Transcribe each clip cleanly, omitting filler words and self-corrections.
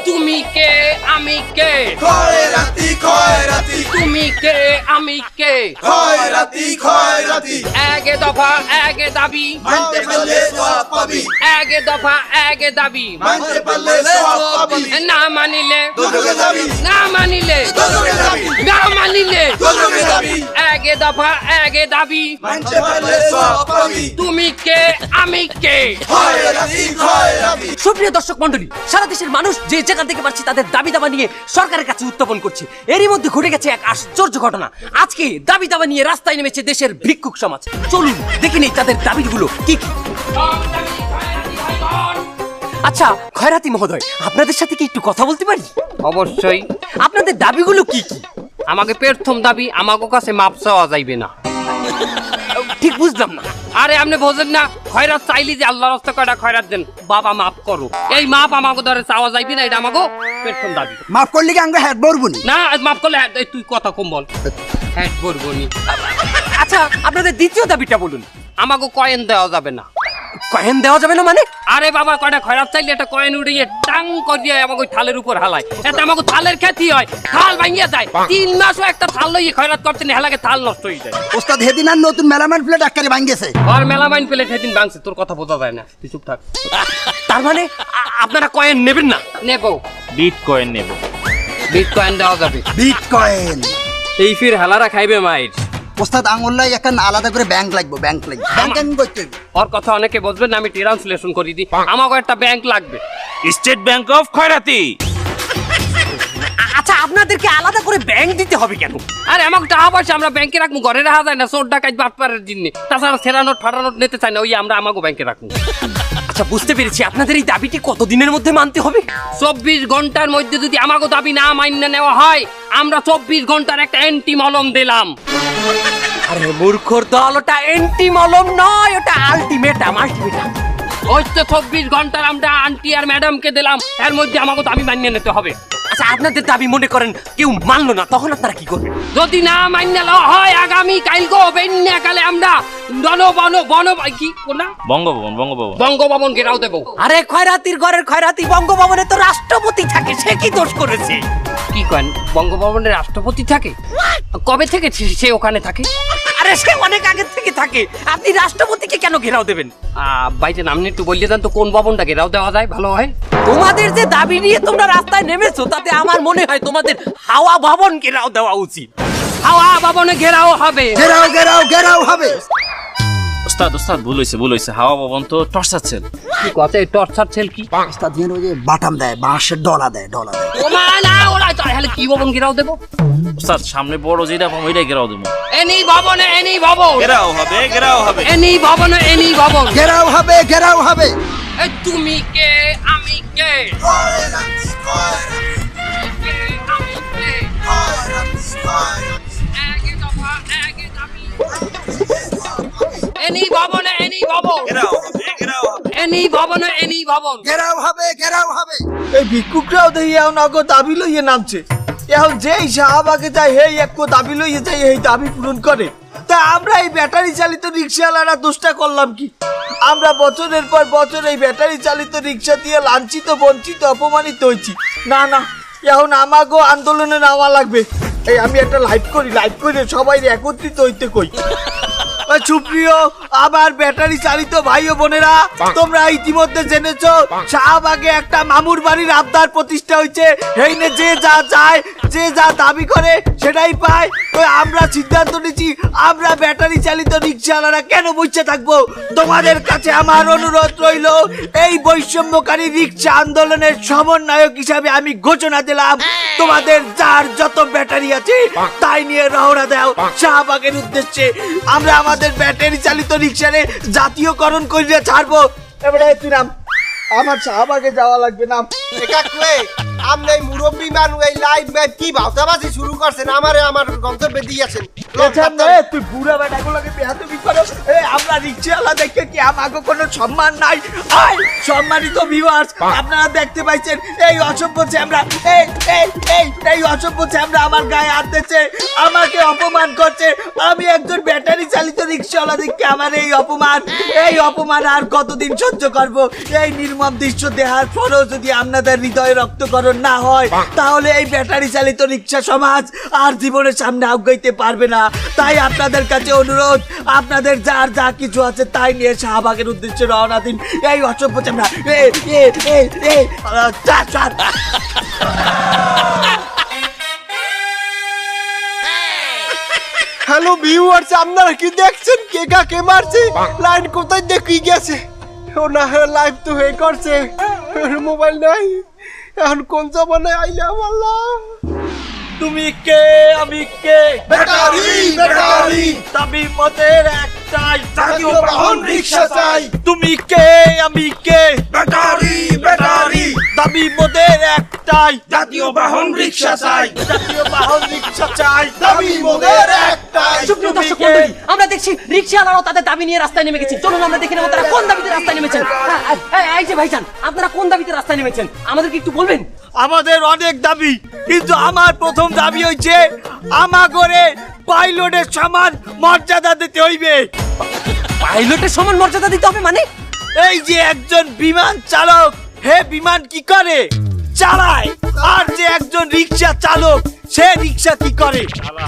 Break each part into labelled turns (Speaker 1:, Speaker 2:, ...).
Speaker 1: তুমি কে আমি কে
Speaker 2: খয়রাতি খয়রাতি
Speaker 1: তুমি কে আমি কে
Speaker 2: খয়রাতি খয়রাতি
Speaker 1: একে দফা একে দাবি
Speaker 2: মানতে পারলে সওয়াব পাবি
Speaker 1: একে দফা একে দাবি
Speaker 2: মানতে পারলে সওয়াব পাবি
Speaker 1: না মানিলে
Speaker 2: দোজখে যাবি
Speaker 1: না মানিলে
Speaker 2: দোজখে যাবি
Speaker 1: না মানিলে
Speaker 2: দোজখে যাবি
Speaker 1: একে দফা একে দাবি
Speaker 2: মানতে পারলে সওয়াব পাবি
Speaker 1: তুমি কে আমি কে
Speaker 2: খয়রাতি খয়রাতি
Speaker 3: সুপ্রিয় দর্শক মন্ডলী, সারা দেশের মানুষ যে যেখান থেকে পারছে তাদের দাবি দাবা নিয়ে সরকারের কাছে উত্থাপন করছে। এরই মধ্যে ঘটে গেছে এক আশ্চর্য ঘটনা। আজকে দাবি দাবা নিয়ে রাস্তায় নেমেছে দেশের ভিক্ষুক সমাজ। চলুন দেখে নেই তাদের দাবিগুলো কি কি। আচ্ছা খয়রাতি মহোদয়, আপনাদের সাথে কি একটু কথা বলতে পারি?
Speaker 1: অবশ্যই।
Speaker 3: আপনাদের দাবিগুলো কি কি?
Speaker 1: আমাকে প্রথম দাবি আমাকে কাছে মাপ চাওয়া যাইবে না।
Speaker 3: ঠিক বুঝলাম না।
Speaker 1: আরে আপনি বোঝেন না, খয়রাত চাইলি যে আল্লাহর রাস্তায় কয়টা খয়রাত দেন, বাবা মাফ করো, এই মাপ আমাকে ধরে চাওয়া যাইবে না, এটা আমাকে প্রথম দাবি।
Speaker 4: মাফ করলে কি আমরা হ্যাঁ বলবনি?
Speaker 1: না মাফ করলে এই তুই কথা কম বল, হ্যাঁ বলবো নি।
Speaker 3: আচ্ছা আপনাদের দ্বিতীয় দাবিটা বলুন।
Speaker 1: আমাকে কয়েন দেওয়া যাবে না।
Speaker 3: কয়েন দেওয়া যাবে না মানে?
Speaker 1: আরে বাবা কয়টা খয়রাত চাইলে একটা কয়েন উড়িয়ে টাং করিয়ে আমাকে থালের উপর হালায়, এটা আমাকে থালের খ্যাতি হয়, থাল ভাঙিয়ে যায়। 3 মাসও একটা থাল লইয়ে খয়রাত করতে না, হেলাকে থাল নষ্ট হয়ে যায়।
Speaker 4: ওস্তাদ হেদিন আর নতুন মেলামান প্লেট আকারে ভাঙ্গেছে।
Speaker 1: আর মেলামাইন পেলে সেদিন ভাঙছে, তোর কথা বোঝা যায় না, তুই চুপ থাক।
Speaker 3: তার মানে আপনারা কয়েন নেবেন না?
Speaker 1: নেব,
Speaker 5: বিটকয়েন নেব।
Speaker 1: বিটকয়েন দেওয়া যাবে।
Speaker 4: বিটকয়েন
Speaker 1: এই ফির হেলারা খাইবে মাইর।
Speaker 4: ওস্তাদ আঙুল্লাই একটা আলাদা করে ব্যাংক লাগবে, ব্যাংক লাগবে। ব্যাংকিং করতে হবে।
Speaker 1: ওর কথা অনেকে বুঝবেন না, আমি ট্রান্সলেশন করে দিই। আমাকে একটা ব্যাংক লাগবে।
Speaker 5: স্টেট ব্যাংক অফ খয়রাতি।
Speaker 3: আচ্ছা আপনাদেরকে আলাদা করে ব্যাংক দিতে হবে কেন?
Speaker 1: আরে আমাকে টাকা পয়সা আমরা ব্যাংকে রাখবো, ঘরে রাখা যায় না, চোর ডাকাত বাটপারের জন্য। তাছাড়া সেরানোট ফাটানোট নিতে চাই না, ওই আমরা আমাকে ব্যাংকে রাখবো।
Speaker 3: আচ্ছা বুঝতে পেরেছি, আপনাদের এই দাবিটি কতদিনের মধ্যে মানতে হবে?
Speaker 1: 24 ঘন্টার মধ্যে যদি আমাকে দাবি না মান্য নেওয়া হয়, আমরা 24 ঘন্টার একটা অ্যান্টি মলম দিলাম।
Speaker 3: আরে মূর্খর দল, ওটা এন্টি মলম নয়, ওটা আলটিমেটাম। আলটিমেটাম
Speaker 1: ওই তো 24 ঘন্টার আমরা আন্টি আর ম্যাডামকে দিলাম, এর মধ্যে আমাকে দাবি মান্য নিতে হবে।
Speaker 3: আচ্ছা আপনাদের দাবি মনে করেন কেউ মানলো না, তখন আপনারা কি করবেন?
Speaker 1: যদি না মান্য নেওয়া হয়, আগামী কালকে বেন্যাকালে আমরা কি না
Speaker 5: বঙ্গভবন বঙ্গভবন
Speaker 1: বঙ্গভবন ঘেরাও দেবো।
Speaker 3: আরে খয়রাতির ঘরের খয়রাতি, বঙ্গভবনে তো রাষ্ট্রপতি থাকে, সে কি দোষ করেছে?
Speaker 1: কি করেন, বঙ্গভবনের রাষ্ট্রপতি থাকে? কবে থেকে সে ওখানে থাকে?
Speaker 3: আরে সে অনেক আগে থেকে থাকে, আপনি রাষ্ট্রপতিকে কেন ঘেরাও দেবেন?
Speaker 1: ভাইজান আপনি একটু বললে দেন তো কোন ভবনটা ঘেরাও দেওয়া যায় ভালো হয়?
Speaker 3: তোমাদের যে দাবি নিয়ে তোমরা রাস্তায় নেমেছো, তাতে আমার মনে হয় তোমাদের হাওয়া ভবন ঘেরাও দেওয়া উচিত।
Speaker 1: হাওয়া ভবনে ঘেরাও হবে।
Speaker 4: ঘেরাও ঘেরাও ঘেরাও হবে।
Speaker 5: ওস্তাদ ওস্তাদ ভুল হয়েছে। হাওয়া ভবন তো টর্চার সেল।
Speaker 1: কি কথা, এই টর্চার সেল কি?
Speaker 4: ওস্তাদ যেন ওই যে বাটাম দেয়, বাঁশের ডলা দেয়।
Speaker 1: ও মা না, ওরা তাহলে কি ভবন ঘেরাও দেবো?
Speaker 5: ওস্তাদ সামনে বড় যেটা পাবো ওইটাই ঘেরাও দেবো।
Speaker 1: এনি ভবনে এনি ভবন,
Speaker 5: ঘেরাও হবে ঘেরাও হবে।
Speaker 1: এনি ভবনে এনি ভবন।
Speaker 4: ঘেরাও হবে ঘেরাও হবে।
Speaker 1: এই তুমি কে আমি কে
Speaker 2: খয়রাতি খয়রাতি
Speaker 1: কে আমি কে
Speaker 2: খয়রাতি খয়রাতি
Speaker 1: একে দফা একে দাবি। এনি ভবনে এনি ভবন,
Speaker 5: ঘেরাও হবে ঘেরাও হবে।
Speaker 1: এনি ভবনে এনি ভবন।
Speaker 4: ঘেরাও হবে ঘেরাও হবে।
Speaker 6: এই ভিক্ষুকরাও দেখি এখন আগো দাবি লইয়ে নামছে। এখন যেই শাহবাগে যায় হেই এক দাবি লইয়ে যায়, এই দাবি পূরণ করে। তা আমরা এই ব্যাটারি চালিত রিক্সাওয়ালারা দোষটা করলাম কি? আমরা বছরের পর বছর এই ব্যাটারি চালিত রিক্সা দিয়ে লাঞ্ছিত বঞ্চিত অপমানিত হয়েছি। না না, এখন আমাগো আন্দোলনে নামা লাগবে। এই আমি একটা লাইভ করে সবাই একত্রিত হইতে কই। সুপ্রিয় আবার ব্যাটারি চালিত ভাই ও বোনেরা, তোমরা ইতিমধ্যে জেনেছো শাহবাগে একটা মামুর বাড়ির আবদার প্রতিষ্ঠা হয়েছে। এইনে যে যা চায়, যে যা দাবি করে সেটাই পায়। তো আমরা সিদ্ধান্ত নিচ্ছি, আমরা ব্যাটারি চালিত রিক্সাওয়ালারা কেন বসে থাকবো? তোমাদের কাছে আমার অনুরোধ রইল, এই বৈষম্যকারী রিক্সা আন্দোলনের সমন্বয়ক হিসাবে আমি ঘোষণা দিলাম, তোমাদের যার যত ব্যাটারি আছে তাই নিয়ে রওনা দাও শাহবাগের উদ্দেশ্যে। আমরা আমাদের ব্যাটারি চালিত রিক্সারে জাতীয়করণ করে ছাড়বো। এবারে তুই নাম, আমার শাহবাগে যাওয়া লাগবে না।
Speaker 7: একাকলে আমনে মুরব্বি মানু এই লাইভ ম্যাচ কি ভাওতাবাজি শুরু করছেন, আমারে আমার গন্তব্যে দিয়েছেন।
Speaker 6: তুই বুড়া বেটাগুলোকে বেহাতবি করো। আমরা রিক্সাওয়ালা দেখে কি আমাকে কোনো সম্মান নাই? সম্মানিত ভিউয়ার্স, আপনারা দেখতে পাইছেন এই অসভ্য চ্যামড়া, এই অসভ্য চ্যামড়া আমার গায়ে হাত দিচ্ছে, আমাকে অপমান করছে। আমি একজন ব্যাটারি চালিত রিক্সাওয়ালা দেখে আমার এই অপমান আর কতদিন সহ্য করবো? এই নির্মম দৃশ্য দেখার পরেও যদি আমরা আপনাদের হৃদয়ে রক্তকরণ না হয় তাহলে এই ব্যাটারি চালিত রিক্সা সমাজ আর জীবনের সামনে আগাইতে পারবে না। তাই আপনাদের কাছে অনুরোধ, আপনাদের যার যা কিছু আছে তাই নিয়ে শাহবাগের উদ্দেশ্যে রওনা দিন। এই অসভ্য চামড়া
Speaker 7: হ্যালো ভিউয়ার্স, আপনারা কি দেখছেন কে কাকে মারছে? লাইন কোথায় দেখি গেছে? ও না, লাইভ তো হয়ে করছে, মোবাইল নাই। এখন কোন জমানায় আইলাম আল্লাহ।
Speaker 6: তুমি কে আমি কে?
Speaker 2: ব্যাটারি ব্যাটারি
Speaker 6: দাবি মোদের একটাই,
Speaker 2: জাতীয় বাহন রিক্সা চাই।
Speaker 6: তুমি কে আমি কে?
Speaker 2: ব্যাটারি ব্যাটারি
Speaker 6: দাবি মোদের একটাই,
Speaker 2: জাতীয় বাহন রিক্সা চাই।
Speaker 6: জাতীয় বাহন রিক্সা চাই।
Speaker 2: দাবি মোদের একটাই।
Speaker 3: সুপ্রিয় দর্শক মণ্ডলী, আমরা দেখছি রিকশাওয়ালারাও তাদের দাবি নিয়ে রাস্তায় নেমে গেছে। চলুন আমরা দেখে নেবো তারা কোন দাবিতে রাস্তায় নেমেছেন। এই যে ভাইজান, আপনারা কোন দাবিতে রাস্তায় নেমেছেন আমাদেরকে একটু বলবেন?
Speaker 6: আমাদের অনেক দাবি, কিন্তু আমার প্রথম দাবি হচ্ছে আমাগরে পাইলটের সমান মর্যাদা দিতে হইবে।
Speaker 3: পাইলটের সমান মর্যাদা দিতে হবে মানে?
Speaker 6: এই যে একজন বিমান চালক, হে বিমান কি করে? চালায়। আর যে একজন রিক্সা চালক, সে রিক্সা কি করে?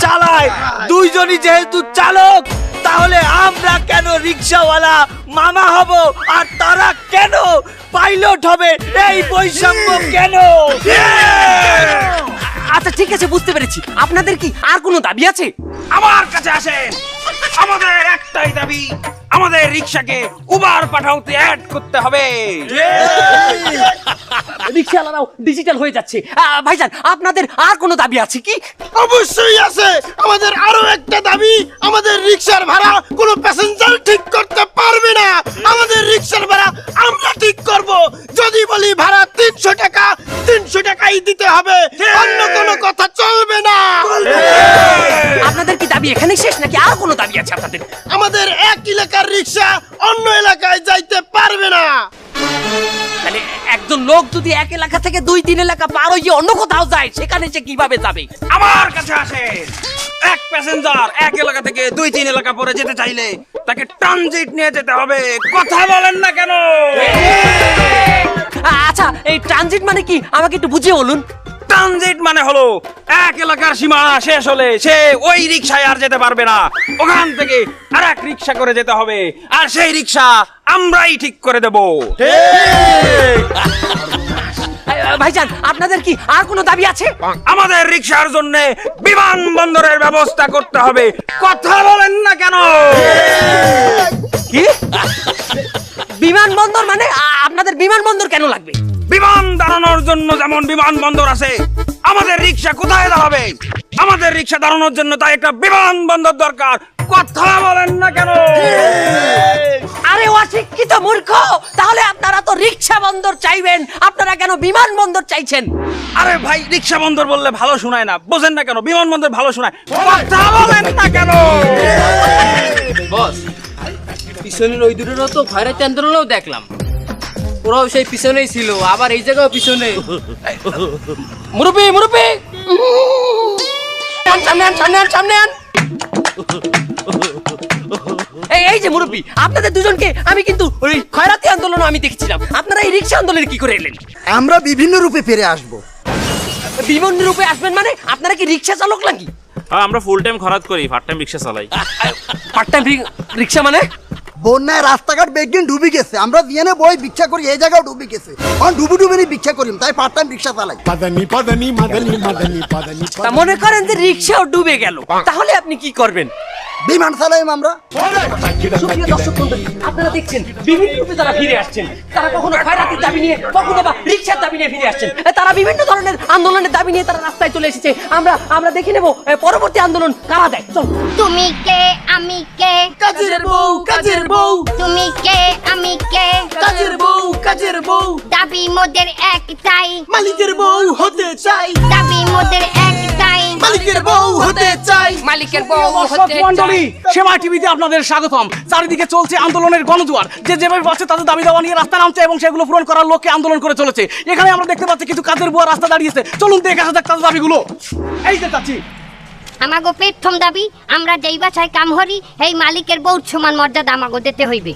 Speaker 6: চালায়। দুইজনই যেহেতু চালক, তাহলে আমরা কেন রিক্সাওয়ালা মামা হব আর তারা কেন পাইলট হবে? এই বৈষম্য কেন?
Speaker 3: আচ্ছা ঠিক আছে, বুঝতে পেরেছি। আপনাদের কি আর কোনো দাবি আছে?
Speaker 8: আমার কাছে আসেন, আমাদের একটাই দাবি, আমাদের রিক্সাকে উবার পাঠাওতে অ্যাড করতে হবে।
Speaker 3: রিকশাওয়ালারাও ডিজিটাল হয়ে যাচ্ছে। ভাইজান, আপনাদের আর কোনো দাবি আছে কি?
Speaker 7: অবশ্যই আছে। আমাদের আরো একটা দাবি, আমাদের রিক্সার ভাড়া কোনো প্যাসেঞ্জার ঠিক করতে পারবে না। আমাদের রিক্সার ভাড়া আমরা ঠিক করব। যদি বলি ভাড়া 300 টাকা, 300 টাকাই দিতে হবে, অন্য কোনো কথা চলবে না।
Speaker 3: আপনাদের কি দাবি এখানে শেষ নাকি আর কোনো দাবি আছে আপনাদের?
Speaker 7: আমাদের এক এলাকার রিক্সা অন্য এলাকায় যাইতে পারবে না।
Speaker 3: তাহলে একজন লোক যদি এক এলাকা থেকে 2-3 এলাকা পার হয়ে অন্য কোথাও যায়, সেখানে সে কিভাবে যাবে?
Speaker 8: আমার কাছে আসেন, এক প্যাসেঞ্জার এক এলাকা থেকে 2-3 এলাকা পরে যেতে চাইলে তাকে ট্রানজিট নিয়ে যেতে হবে। কথা বলেন না কেন?
Speaker 3: আচ্ছা, এই ট্রানজিট মানে কি আমাকে একটু বুঝিয়ে বলুন।
Speaker 8: ট্রানজিট মানে হলো এক এলাকার সীমানা শেষ হলে সে ওই রিক্সায় আর যেতে পারবে না, ওখান থেকে আরেক রিক্সা করে যেতে হবে, আর সেই রিক্সা আমরাই ঠিক করে দেব।
Speaker 3: ভাইজান, আপনাদের কি আর কোনো দাবি আছে?
Speaker 8: আমাদের রিক্সার জন্য বিমানবন্দরের ব্যবস্থা করতে হবে। কথা বলেন না কেন?
Speaker 3: কি বিমানবন্দর মানে? আপনাদের বিমানবন্দর কেন লাগবে?
Speaker 8: বিমান দাঁড়ানোর জন্য যেমন বিমানবন্দর আছে, আমাদের রিক্সা কোথায় দাঁড়াবে? আমাদের রিক্সা দাঁড়ানোর জন্য তাই একটা বিমানবন্দর দরকার। কথা বলেন না কেন?
Speaker 3: আরে অশিক্ষিত মূর্খ, তাহলে আপনারা তো রিক্সা বন্দর চাইবেন, আপনারা কেন বিমানবন্দর চাইছেন?
Speaker 8: আরে ভাই, রিক্সা বন্দর বললে ভালো শোনায় না, বোঝেন না কেন? বিমানবন্দর ভালো শোনায়। কথা বলেন না কেন?
Speaker 1: বস, পিছনের ওই দুটোরও তো খয়রাতি আন্দোলনও দেখলাম, ওরাও সেই পিছনেই ছিল, আবার এই জায়গাও পিছনে। মুরব্বি মুরব্বি, সামনে আন, সামনে আন, সামনে আন।
Speaker 3: এই যে মুরব্বী, আপনাদের দুজনকে আমি কিন্তু ওই খয়রাতি আন্দোলন আমি দেখেছিলাম, আপনারা এই রিক্সা আন্দোলনে কি করে এলেন?
Speaker 4: আমরা বিভিন্ন রূপে ফিরে আসবো।
Speaker 3: বিমান রূপে আসবেন মানে? আপনারা কি রিক্সা চালক নাকি?
Speaker 5: আমরা ফুল টাইম খরাত করি, পার্ট টাইম রিক্সা চালাই।
Speaker 3: পার্ট টাইম রিক্সা মানে?
Speaker 4: বন্যায় রাস্তাঘাট বেগদিন ডুবি গেছে, আমরা দিয়ে বই ভিক্ষা করি, এই জায়গাও ডুবি গেছে, ডুবি ডুবি ভিক্ষা করি, তাই পার্ট টাইম রিক্সা চালাই।
Speaker 3: তা মনে করেন যে রিক্সাও ডুবে গেল, তাহলে আপনি কি করবেন?
Speaker 4: বিমান চালাইম আমরা।
Speaker 3: সুপ্রিয় দর্শক মণ্ডলী, আপনারা দেখছেন বিভিন্ন রূপে তারা ফিরে আসছেন। তারা কখনো খয়রাতির দাবি নিয়ে, কখনো বা রিক্সার দাবি নিয়ে ফিরে আসছেন। তারা বিভিন্ন ধরনের আন্দোলনের দাবি নিয়ে তারা রাস্তায় চলে এসেছে। আমরা দেখে নেব পরবর্তী আন্দোলন কারা দেয়। চল।
Speaker 9: তুমি কে আমি কে?
Speaker 6: কাজের বউ, কাজের বউ,
Speaker 9: তুমি কে আমি কে?
Speaker 6: কাজের বউ, কাজের বউ,
Speaker 9: দাবি মোদের একটাই,
Speaker 6: মালিকের বউ হতে চাই,
Speaker 9: দাবি মোদের একটাই,
Speaker 6: মালিকের বউ হতে চাই।
Speaker 1: মালিকের বউ হতে চাই।
Speaker 10: সেবা টিভিতে আপনাদের স্বাগতম। চারিদিকে চলছে আন্দোলনের গণজোয়ার, যে যেভাবে পাচ্ছে তাদের দাবি দাওয়া নিয়ে রাস্তা নামছে এবং সেগুলো পূরণ করার লক্ষ্যে আন্দোলন করে চলেছে। এখানে আমরা দেখতে পাচ্ছি কিছু কাজের বুয়া রাস্তা দাঁড়িয়েছে। চলুন দেখে আসা যাক তাদের দাবিগুলো। এই যে চাচ্ছি,
Speaker 9: আমাগো প্রথম দাবি, আমরা যেই বাসায় কাম করি এই মালিকের বউ সমান মর্যাদা আমাগো দিতে হইবে।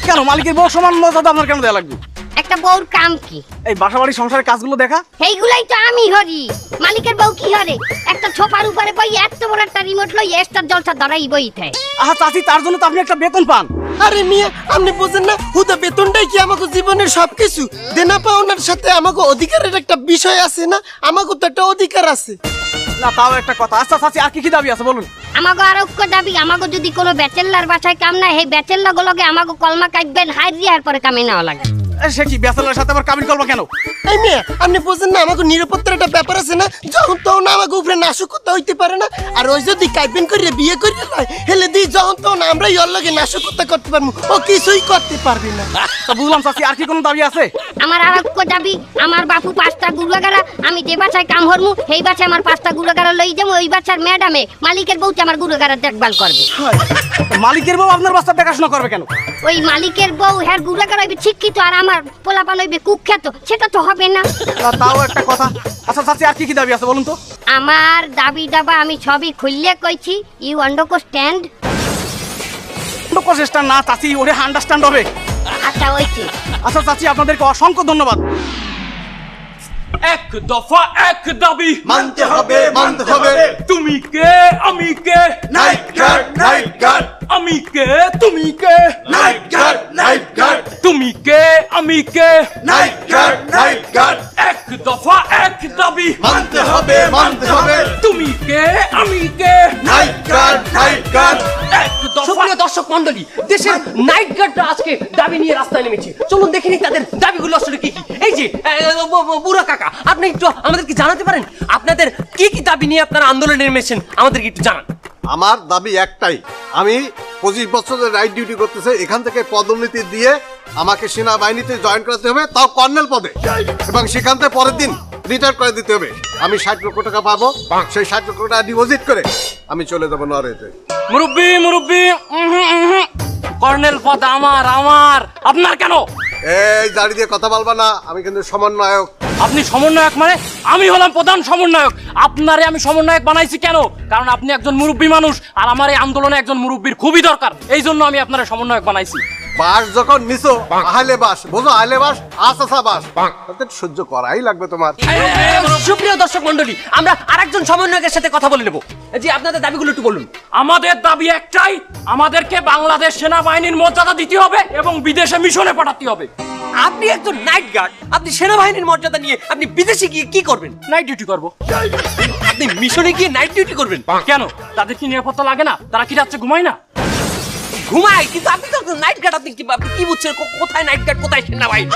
Speaker 10: কেন মালিকের বউ সমান মর্যাদা আপনার কেন দেওয়া লাগবে?
Speaker 9: একটা বউর কাম কি?
Speaker 10: এই বাসাবাড়ি সংসারের কাজগুলো দেখা।
Speaker 9: এইগুলাই তো আমি হরি। মালিকের বউ কি হরে? একটা ছোপার উপরে বই এত বড় একটা রিমোট লই স্টার জলসা ধরাই বইতে।
Speaker 10: আহা চাচি, তার জন্য তো আপনি একটা বেতন পান।
Speaker 7: আরে মিয়া, আপনি বুঝেন না, হুদা বেতনটাই কি আমাকে জীবনের সবকিছু? দেনা পাওনার সাথে আমাকে অধিকারের একটা বিষয় আছে না? আমাকে তো একটা অধিকার আছে।
Speaker 10: না তাও একটা কথা। আচ্ছা চাচি, আর কি কি দাবি আছে বলুন।
Speaker 9: আমাগো আরোগ্য দাবি, আমাগো যদি কোনো ব্যাচেলার বাসায় কাম না, সেই ব্যাচেলার গুলোকে আমাগো কলমা কাটবেন, হাই দিয়ার পরে কামে নেওয়া লাগে।
Speaker 10: সে কি ব্যাচেলারের সাথে আবার কাবিন করবো কেন?
Speaker 7: এই মেয়ে, আপনি বুঝেন না, আমাকে নিরাপত্তার একটা ব্যাপার আছে না? যখন তখন আমাকে উপরে নাশকতা হইতে পারে না। আর ওই যদি কাইবেন করিয়ে বিয়ে করিয়ে লয়, হেলে দিই যখন তখন আমরা ওর লগে নাশকতা করতে পারবো, ও কিছুই করতে পারবে না।
Speaker 10: তো বুঝলাম চাচি, আর কি কোনো দাবি আছে?
Speaker 9: আমার আরোগ্য দাবি, আমার বাপু 5টা গুলাগারা, আমি যে বাসায় কাম হরমু সেই বাসায় আমার 5টা গুলাগারা লই যাবো। ওই বাসার ম্যাডামে মালিকের বউকে আমার গুলাগারা দেখভাল করবে।
Speaker 10: মালিকের বউ আপনার বাচ্চা দেখাশোনা করবে কেন?
Speaker 9: ওই মালিকের বউ হ্যাঁ গুলাগারা হইবে শিক্ষিত, আর আমার পোলাপান হইবে কুখ্যাত, সেটা তো হবে না।
Speaker 10: না তাও একটা কথা। আচ্ছা চাচি, আর কি কি দাবি আছে বলুন তো।
Speaker 9: আমার দাবি দাবা আমি সবই খুললে কইছি, ইউ আন্ডারস্ট্যান্ড?
Speaker 10: প্রচেষ্টা না চাচি, ওরে আন্ডারস্ট্যান্ড হবে।
Speaker 9: আচ্ছা ওইছি।
Speaker 10: আচ্ছা চাচি, আপনাদেরকে অসংখ্য ধন্যবাদ।
Speaker 1: এক দফা এক দাবি
Speaker 2: মানতে হবে, মানতে হবে।
Speaker 1: তুমি কে আমি কে
Speaker 2: নাইট গার্ড, নাইট গার্ড,
Speaker 1: আমি কে তুমি কে
Speaker 2: নাইট গার্ড, নাইট গার্ড,
Speaker 1: তুমি কে আমি কে
Speaker 2: নাইট গার্ড, নাইট গার্ড।
Speaker 1: এক দফা এক দাবি
Speaker 2: মানতে হবে, মানতে হবে।
Speaker 1: তুমি কে আমি কে
Speaker 2: নাইট গার্ড, নাইট গার্ড।
Speaker 1: এক দফা
Speaker 3: সুপ্রিয় দর্শক মন্ডলী, দেশের নাইট গার্ডরা আজকে দাবি নিয়ে রাস্তায় নেমেছে। চলুন দেখে নিই তাদের দাবিগুলো আসলে কি কি। এই যে বুড়া কাকা, আপনি একটু আমাদেরকে জানাতে পারেন আপনাদের কি কি দাবি নিয়ে আপনারা আন্দোলনে নেমেছেন, আমাদেরকে একটু জানান।
Speaker 11: আমার দাবি একটাই, আমি 25 বছরের রাইট ডিউটি করতেছে, এখান থেকে পদোন্নতি দিয়ে আমাকে সেনাবাহিনীতে জয়েন করাতে হবে, তাও কর্নেল পদে, এবং সেখান থেকে পরের দিন রিটায়ার করে দিতে হবে। আমি 60 লক্ষ টাকা পাবো, সেই 60 লক্ষ টাকা ডিপোজিট করে আমি চলে যাবো নরওয়েতে।
Speaker 1: মুরব্বি মুরব্বি, কর্নেল পদ আমার আমার, আপনার কেন?
Speaker 11: এই দাড়ি দিয়ে কথা বলবা না, আমি কিন্তু সমন্বয়ক।
Speaker 1: আপনি সমন্বয়ক মানে? আমি হলাম প্রধান সমন্বয়ক। আপনারে আমি সমন্বয়ক বানাইছি কেন? কারণ আপনি একজন মুরব্বী মানুষ, আর আমার এই আন্দোলনে একজন মুরব্বীর খুবই দরকার, এই জন্য আমি আপনারে সমন্বয়ক বানাইছি।
Speaker 11: বাস যখন নিছো, আহলে বাস বোঝো, আহলে বাস আসা বাস, তাতে সহ্য করাই লাগবে তোমার।
Speaker 3: সুপ্রিয় দর্শক মন্ডলী, আমরা আরেকজন সমন্বয়কের সাথে কথা বলে নেব। জি, আপনাদের দাবিগুলো একটু বলুন।
Speaker 1: আমাদের দাবি একটাই, আমাদেরকে বাংলাদেশ সেনাবাহিনীর মর্যাদা দিতে হবে এবং বিদেশে মিশনে পাঠাতে হবে।
Speaker 3: আপনি একজন নাইট গার্ড, আপনি সেনাবাহিনীর মর্যাদা নিয়ে আপনি বিদেশে গিয়ে কি করবেন?
Speaker 1: নাইট ডিউটি করব।
Speaker 3: আপনি মিশনে গিয়ে নাইট ডিউটি করবেন
Speaker 1: কেন? তাদের কি নিরাপত্তা লাগে না? তারা কি রাত্রে ঘুমায় না?
Speaker 3: ঘুমায়, কিন্তু আপনি তো নাইট গার্ড। আপনি কি বুঝছেন কোথায় নাইট গার্ড, কোথায় সেনাবাহিনী?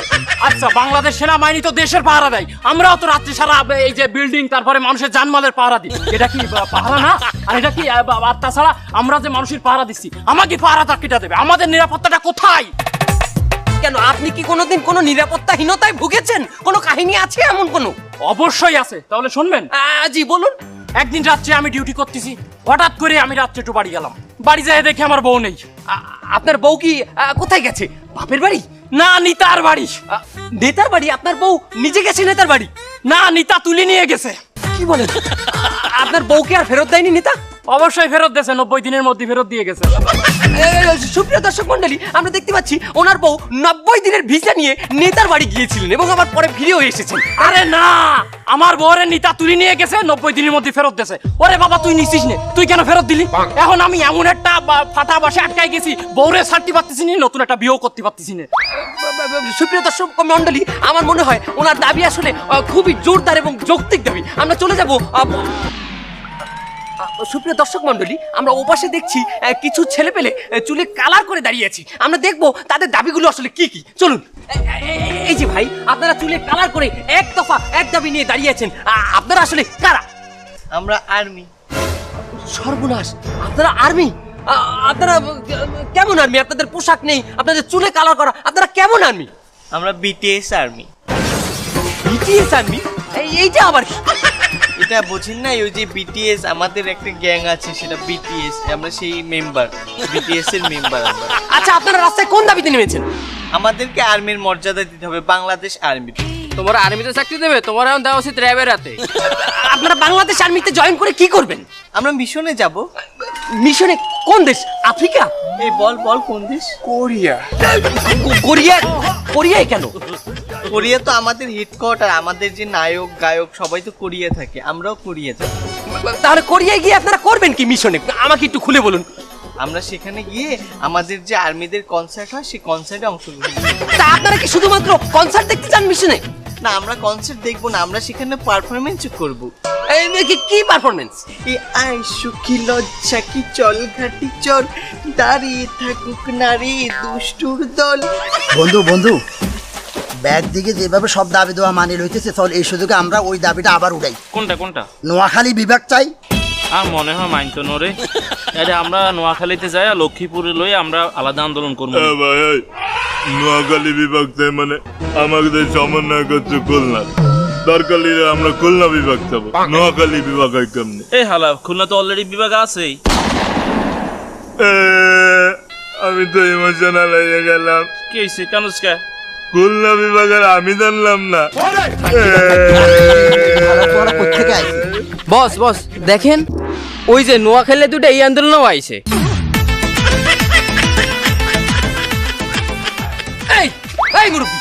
Speaker 1: আচ্ছা, বাংলাদেশ সেনাবাহিনী তো দেশের পাহারা দেয়, আমরাও তো রাত্রি সারা এই যে বিল্ডিং, তারপরে মানুষের জানমালের পাহারা দিই। এটা কি পাহারা না? আর এটা কি? আর তাছাড়া আমরা যে মানুষের পাহারা দিচ্ছি, আমাকে পাহারা তাকিটা দেবে? আমাদের নিরাপত্তাটা কোথায়?
Speaker 3: কেন, আপনি কি কোনোদিন কোনো নিরাপত্তাহীনতায় ভুগেছেন? কোনো কাহিনী আছে এমন কোনো?
Speaker 1: অবশ্যই আছে, তাহলে শুনবেন।
Speaker 3: জি বলুন।
Speaker 1: একদিন রাত্রে আমি ডিউটি করতেছি, হঠাৎ করে আমি রাত্রে একটু বাড়ি গেলাম। বাড়ি যেয়ে দেখি আমার বউ নেই।
Speaker 3: আপনার বউ কি কোথায় গেছে? বাপের বাড়ি?
Speaker 1: না, নিতার বাড়ি।
Speaker 3: নেতার বাড়ি? আপনার বউ নিজে গেছে নেতার বাড়ি?
Speaker 1: না, নিতা তুলে নিয়ে গেছে।
Speaker 3: কি বলেন? আপনার বউকে আর ফেরত দেয়নি নেতা?
Speaker 1: অবশ্যই ফেরত দিয়েছে, 90 দিনের মধ্যে ফেরত দিয়ে গেছে।
Speaker 3: সুপ্রিয় দর্শক মন্ডলী, আমরা দেখতে পাচ্ছি ওনার বউ 90 দিনের ভিসা নিয়ে নেতার বাড়ি গিয়েছিলেন এবং আবার পরে ফিরেও এসেছেন।
Speaker 1: আরে না, আমার বউরে নিতা তুলে নিয়ে গেছে, 90 দিনের মধ্যে ফেরত দিয়েছে। ওরে বাবা, তুই নিছিস নে, তুই কেন ফেরত দিলি? এখন আমি এমন একটা ফাটা বাসে আটকাই গেছি, বউরে ছাড়তে পারতেছি না, নতুন একটা বিয়েও করতে পারতেছি না।
Speaker 3: সুপ্রিয় দর্শক মন্ডলী, আমার মনে হয় ওনার দাবি আসলে খুবই জোরদার এবং যৌক্তিক দাবি। আমরা চলে যাব। সুপ্রিয় দর্শক মন্ডলী, আমরা ওপাশে দেখছি কিছু ছেলে পেলে চুলে কালার করে দাঁড়িয়ে আছি। আমরা দেখবো তাদের দাবিগুলো আসলে কি কি। চলুন। এই যে ভাই, আপনারা চুলে কালার করে এক দফা এক দাবি নিয়ে দাঁড়িয়ে আছেন, আপনারা আসলে কারা?
Speaker 6: আমরা আর্মি।
Speaker 3: সর্বনাশ, আপনারা আর্মি? আপনারা কেমন আর্মি? আপনাদের পোশাক নেই, আপনাদের চুলে কালার করা, আপনারা কেমন আর্মি?
Speaker 6: আমরা বিটিএস আর্মি।
Speaker 3: BTS army? এইটা আবার কি?
Speaker 6: এটা বুঝেন না? ওই যে বিটিএস, আমাদের একটা গ্যাং আছে, সেটা বিটিএস, আমরা সেই মেম্বার, বিটিএস এর মেম্বার আমরা।
Speaker 3: আচ্ছা, আপনারা রাস্তায় কোন দাবিতে নেমেছেন?
Speaker 6: আমাদেরকে আর্মির মর্যাদা দিতে হবে, বাংলাদেশ আর্মি।
Speaker 1: তোমার আর্মিতে চাকরি দেবে? তোমার এখন দেওয়া উচিত র্যাবের হাতে।
Speaker 3: আপনারা বাংলাদেশ আর্মিতে জয়েন করে কি করবেন?
Speaker 6: আমরা মিশনে যাব।
Speaker 3: মিশনে? কোন দেশ? আফ্রিকা?
Speaker 6: এই বল কোন দেশ?
Speaker 3: কোরিয়া। কোরিয়ায় কেন?
Speaker 6: কোরিয়া তো আমাদের হেডকোয়ার্টার, আমাদের যে নায়ক গায়ক সবাই তো কোরিয়া থাকে, আমরাও কোরিয়া যাব।
Speaker 3: তাহলে কোরিয়ায় গিয়ে আপনারা করবেন কি মিশনে, আমাকে একটু খুলে বলুন।
Speaker 6: আমরা সেখানে গিয়ে আমাদের যে আর্মিদের কনসার্ট হয় সেই কনসার্টে অংশগ্রহণ করব।
Speaker 3: তা আপনারা কি শুধুমাত্র কনসার্ট দেখতে চান মিশনে?
Speaker 6: না, আমরা কনসার্ট দেখবো না, আমরা সেখানে পারফরমেন্সও করব।
Speaker 3: কি পারফরমেন্স?
Speaker 6: এই আই সুখী লজ্জা কি চল ঘাটি চল, দাঁড়িয়ে থাকুক নারী দুষ্টুর দল।
Speaker 4: বন্ধু বন্ধু, ব্যাগ দিকে যেভাবে সব দাবি দেওয়া মানি লইতেছে, চল এই সুযোগে আমরা ওই দাবিটা আবার উড়াই।
Speaker 5: কোনটা কোনটা?
Speaker 4: নোয়াখালী বিভাগ চাই।
Speaker 5: আর মনে হয় মাইনতো নরে, আরে আমরা নোয়াখালীতে যাই আর লক্ষ্মীপুরে লই আমরা আলাদা আন্দোলন করবো।
Speaker 2: ভাই নোয়াখালী বিভাগ চাই মানে আমাদের সমন্বয় করছে খুলনা, দরকার হলে আমরা খুলনা বিভাগ যাবো, নোয়াখালী বিভাগ হয় কেমনি?
Speaker 5: এই হালা, খুলনা তো অলরেডি বিভাগ আছেই।
Speaker 2: আমি তো ইমোশনাল হয়ে গেলাম।
Speaker 5: কি হয়েছে, কেন?
Speaker 2: খুলনা বিভাগের আমি জানলাম না।
Speaker 4: কোথেকে আইছে?
Speaker 3: বস বস দেখেন, ওই যে নোয়াখালী দুটো এই আন্দোলনও আইছে। এই এই মুরব্বি,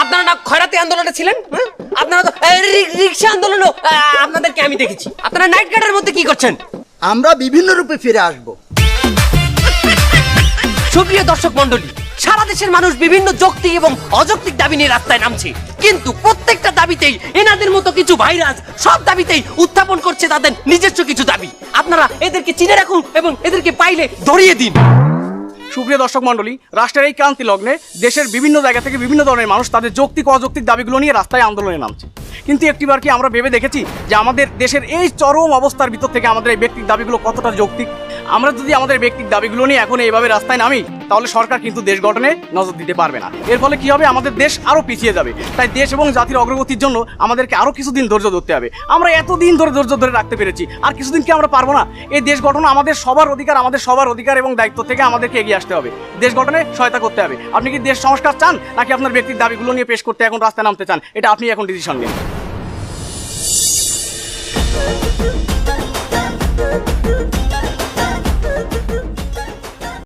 Speaker 3: আপনারা না খয়রাতি আন্দোলনে ছিলেন? আপনারা তো রিক্সা আন্দোলনও আপনাদেরকে আমি দেখেছি। আপনারা নাইট গার্ডের মধ্যে কি করছেন?
Speaker 4: আমরা বিভিন্ন রূপে ফিরে আসবো।
Speaker 3: সুপ্রিয় দর্শক মন্ডলী, সারা দেশের মানুষ বিভিন্ন যৌক্তিক এবং অযৌক্তিক দাবি নিয়ে রাস্তায় নামছে, কিন্তু প্রত্যেকটা দাবিতেই এনাদের মতো কিছু ভাইরাস সব দাবিতেই উত্থাপন করছে তাদের নিজস্ব কিছু দাবি। আপনারা এদেরকে চিনে রাখুন এবং এদেরকে পাইলে ধরিয়ে দিন।
Speaker 10: সুপ্রিয় দর্শক মণ্ডলী, রাষ্ট্রের এই ক্রান্তি লগ্নে দেশের বিভিন্ন জায়গা থেকে বিভিন্ন ধরনের মানুষ তাদের যৌক্তিক ও অযৌক্তিক দাবিগুলো নিয়ে রাস্তায় আন্দোলনে নামছে। কিন্তু একটিবার কি আমরা ভেবে দেখেছি যে আমাদের দেশের এই চরম অবস্থার ভিতর থেকে আমাদের এই ব্যক্তিক দাবিগুলো কতটা যৌক্তিক? আমরা যদি আমাদের ব্যক্তিক দাবিগুলো নিয়ে এখন এইভাবে রাস্তায় নামি, তাহলে সরকার কিন্তু দেশ গঠনে নজর দিতে পারবে না। এর ফলে কি হবে, আমাদের দেশ আরো পিছিয়ে যাবে। তাই দেশ এবং জাতির অগ্রগতির জন্য আমাদেরকে আরো কিছুদিন ধৈর্য ধরতে হবে। আমরা এতদিন ধরে ধৈর্য ধরে রাখতে পেরেছি, আর কিছুদিন কি আমরা পারবো না? এই দেশ গঠন আমাদের সবার অধিকার এবং দায়িত্ব থেকে আমাদেরকে এগিয়ে আসতে হবে। দেশ গঠনে সহায়তা করতে হবে। আপনি কি দেশ সংস্কার চান, নাকি আপনার ব্যক্তিক দাবিগুলো নিয়ে পেশ করতে এখন রাস্তায় নামতে চান? এটা আপনি এখন ডিসিশন নিন।